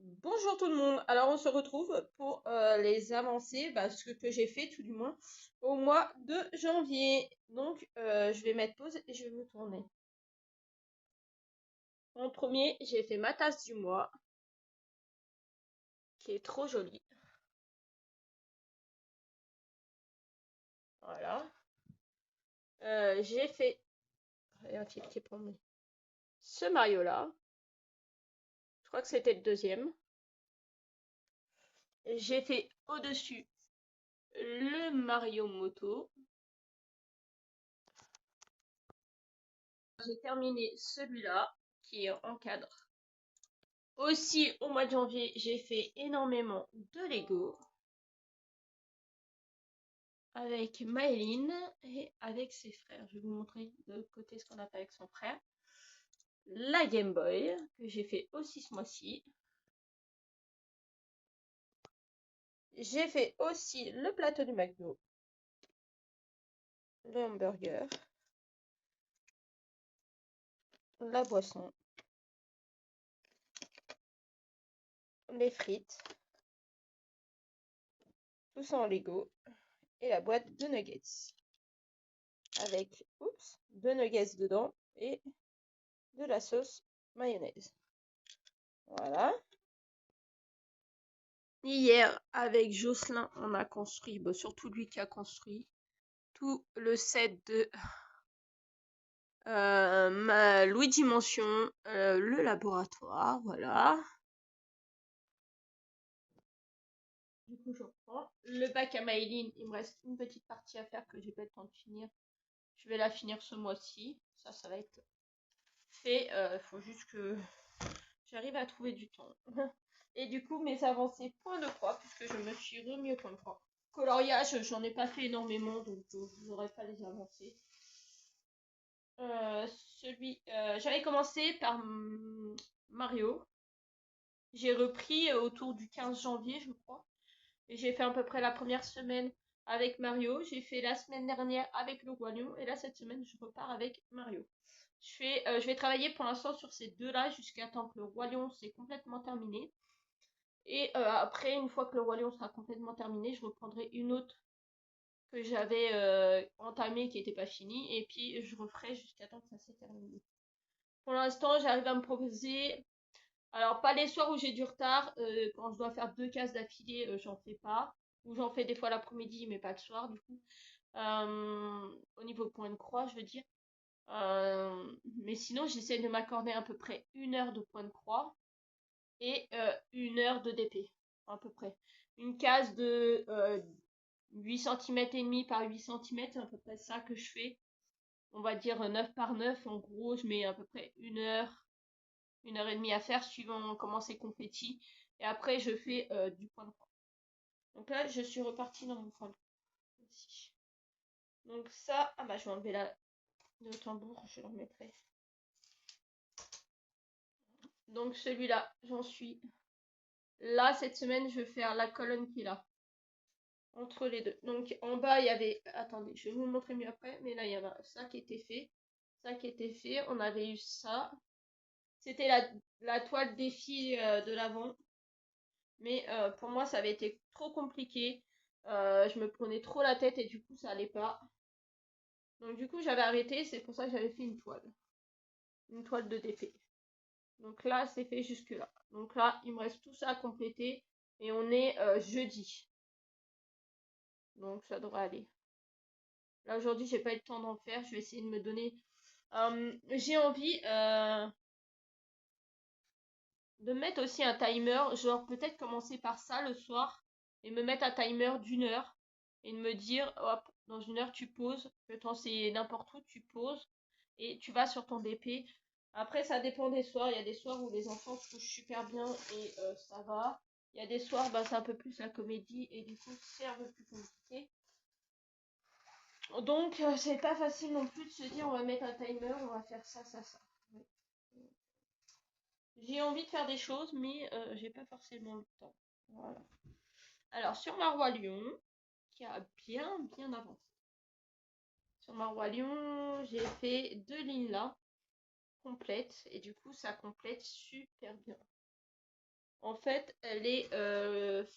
Bonjour tout le monde. Alors on se retrouve pour les avancées, ce que j'ai fait tout du moins au mois de janvier. Donc je vais mettre pause et je vais me tourner. En premier, j'ai fait ma tasse du mois, qui est trop jolie. Voilà. J'ai fait il y a un fil qui est promené. Ce Mario là. Je crois que c'était le deuxième. J'ai fait au-dessus le Mario Moto. J'ai terminé celui-là qui est en cadre. Aussi, au mois de janvier, j'ai fait énormément de Lego avec Maëline et avec ses frères. Je vais vous montrer de côté ce qu'on a fait avec son frère. La Game Boy, que j'ai fait aussi ce mois-ci. J'ai fait aussi le plateau du McDo, le hamburger, la boisson, les frites, tout ça en Lego, et la boîte de nuggets. Avec, deux nuggets dedans et de la sauce mayonnaise. Voilà. Hier, avec Jocelyn, on a construit, surtout lui qui a construit, tout le set de ma Luigi Mansion, le laboratoire, voilà. Du coup, je reprends. Le bac à Maëline, il me reste une petite partie à faire que j'ai pas le temps de finir. Je vais la finir ce mois-ci. Ça va être fait. Il faut juste que j'arrive à trouver du temps. Et du coup, mes avancées point de croix, puisque je me suis remis au point de croix. Coloriage, j'en ai pas fait énormément, donc vous n'aurez pas les avancées. J'avais commencé par Mario. J'ai repris autour du 15 janvier, je crois. Et j'ai fait à peu près la première semaine avec Mario. J'ai fait la semaine dernière avec le Roi Lion. Et là, cette semaine, je repars avec Mario. Je vais travailler pour l'instant sur ces deux-là jusqu'à temps que le Roi Lion c'est complètement terminé. Et après, une fois que le Roi Lion sera complètement terminé, je reprendrai une autre que j'avais entamée qui n'était pas finie. Et puis, je referai jusqu'à temps que ça s'est terminé. Pour l'instant, j'arrive à me proposer. Alors, pas les soirs où j'ai du retard. Quand je dois faire 2 cases d'affilée, j'en fais pas. Ou j'en fais des fois l'après-midi, mais pas le soir, du coup. Au niveau point de croix, je veux dire. Mais sinon, j'essaie de m'accorder à peu près 1 heure de point de croix et 1 heure de DP. À peu près. Une case de 8 cm et demi par 8 cm, c'est à peu près ça que je fais. On va dire 9 par 9. En gros, je mets à peu près 1 heure et demie à faire suivant comment c'est confetti. Et après, je fais du point de croix. Donc là, je suis repartie dans mon point de croix aussi. Donc ça, je vais enlever le tambour, je le remettrai. Donc celui-là, j'en suis. Là, cette semaine, je vais faire la colonne qui est là. Entre les deux. Donc en bas, il y avait. Attendez, je vais vous le montrer mieux après. Mais là, il y avait ça qui était fait. Ça qui était fait. On avait eu ça. C'était la toile défi de l'avant. Mais pour moi, ça avait été trop compliqué. Je me prenais trop la tête et du coup, ça allait pas. Donc du coup, j'avais arrêté. C'est pour ça que j'avais fait une toile. Une toile de DP. Donc là, c'est fait jusque là. Donc là, il me reste tout ça à compléter. Et on est jeudi. Donc ça devrait aller. Là, aujourd'hui, j'ai pas eu le temps d'en faire. Je vais essayer de me donner. J'ai envie de mettre aussi un timer. Genre, peut-être commencer par ça le soir. Et me mettre un timer d'1 heure. Et de me dire, hop, dans 1 heure, tu poses. Le temps, c'est n'importe où, tu poses. Et tu vas sur ton DP. Après, ça dépend des soirs. Il y a des soirs où les enfants se couchent super bien et ça va. Il y a des soirs, c'est un peu plus la comédie et du coup, c'est un peu plus compliqué. Donc, c'est pas facile non plus de se dire on va mettre un timer, on va faire ça, ça, ça. Ouais. J'ai envie de faire des choses, mais j'ai pas forcément le temps. Voilà. Alors, sur ma Roi Lion, qui a bien, bien avancé. Sur ma Roi Lion, j'ai fait 2 lignes là, complètes, et du coup, ça complète super bien. En fait, elle est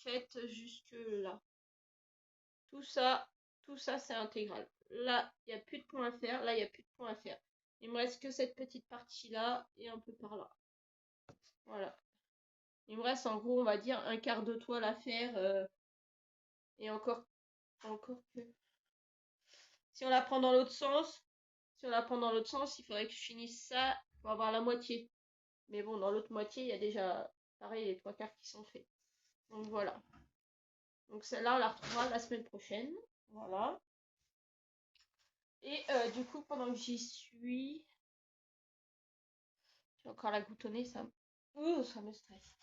faite jusque là. Tout ça, c'est intégral. Là, il n'y a plus de points à faire. Là, il n'y a plus de points à faire. Il me reste que cette petite partie-là et un peu par là. Voilà. Il me reste en gros, on va dire, un quart de toile à faire. Et encore que... Si on la prend dans l'autre sens, il faudrait que je finisse ça pour avoir la moitié. Mais bon, dans l'autre moitié, il y a déjà, pareil, les 3/4 qui sont faits. Donc voilà. Donc celle-là, on la retrouvera la semaine prochaine. Voilà. Et du coup, pendant que j'y suis, j'ai encore la goutte au nez, ça me stresse.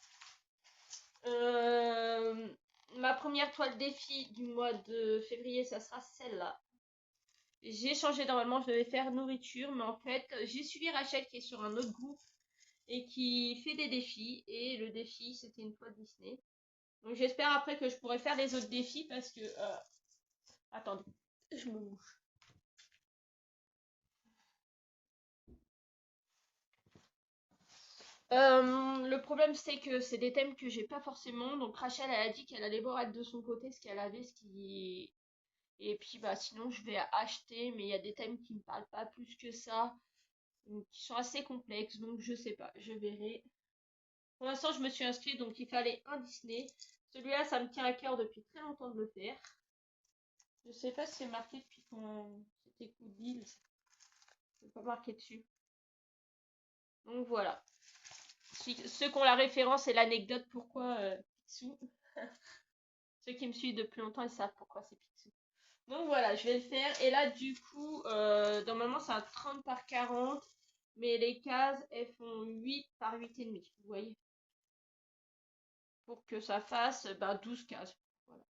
Ma première toile défi du mois de février, ça sera celle-là. J'ai changé, normalement, je devais faire nourriture, mais en fait, j'ai suivi Rachel qui est sur un autre groupe et qui fait des défis. Et le défi, c'était une toile Disney. Donc j'espère après que je pourrai faire les autres défis parce que... attendez, je me mouche. Le problème c'est que c'est des thèmes que j'ai pas forcément. Donc Rachel elle a dit qu'elle allait voir de son côté ce qu'elle avait, et puis bah sinon je vais acheter, mais il y a des thèmes qui me parlent pas plus que ça, qui sont assez complexes, donc je sais pas, je verrai. Pour l'instant je me suis inscrite, donc il fallait un Disney. Celui-là ça me tient à cœur depuis très longtemps de le faire. Je sais pas si c'est marqué depuis quand c'était Coup de Deals. C'est pas marqué dessus. Donc voilà. Ceux qui ont la référence et l'anecdote pourquoi Picsou. Ceux qui me suivent depuis longtemps, ils savent pourquoi c'est Picsou. Donc voilà, je vais le faire. Et là, du coup, normalement, c'est un 30 par 40. Mais les cases, elles font 8 par 8,5. Vous voyez? Pour que ça fasse 12 cases. Voilà.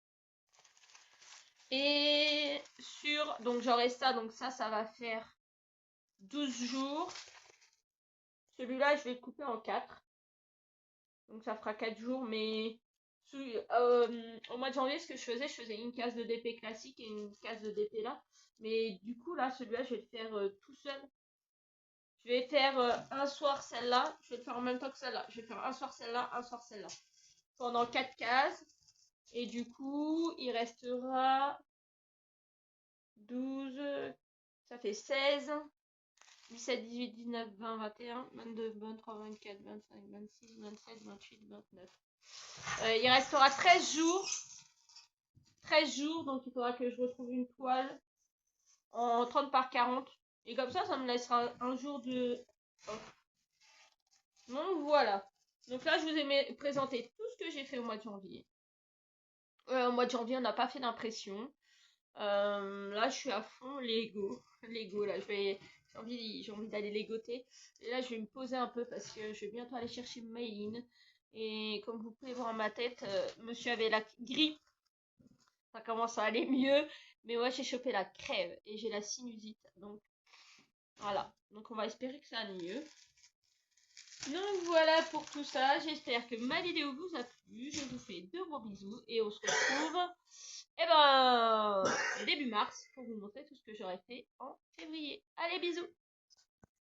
Et sur... Donc j'aurai ça. Donc ça va faire 12 jours. Celui-là, je vais le couper en 4. Donc ça fera 4 jours. Mais au mois de janvier, ce que je faisais une case de DP classique et une case de DP là. Mais du coup, là, celui-là, je vais le faire tout seul. Je vais faire un soir celle-là. Je vais le faire en même temps que celle-là. Je vais faire un soir celle-là, un soir celle-là. Pendant 4 cases. Et du coup, il restera 12. Ça fait 16. 17, 18, 19, 20, 21, 22, 23, 24, 25, 26, 27, 28, 29. Il restera 13 jours. 13 jours, donc il faudra que je retrouve une toile en 30 par 40. Et comme ça me laissera un jour de off. Donc voilà. Donc là, je vous ai présenté tout ce que j'ai fait au mois de janvier. Au mois de janvier, on n'a pas fait d'impression. Là, je suis à fond Lego. Lego, là, j'ai envie d'aller légoter. Et là, je vais me poser un peu parce que je vais bientôt aller chercher Maïline. Et comme vous pouvez voir ma tête, monsieur avait la grippe. Ça commence à aller mieux. Mais moi, j'ai chopé la crève et j'ai la sinusite. Donc, voilà. Donc, on va espérer que ça aille mieux. Donc, voilà pour tout ça. J'espère que ma vidéo vous a plu. Je vous fais de gros bisous. Et on se retrouve début mars pour vous montrer tout ce que j'aurais fait en février. Allez, bisous!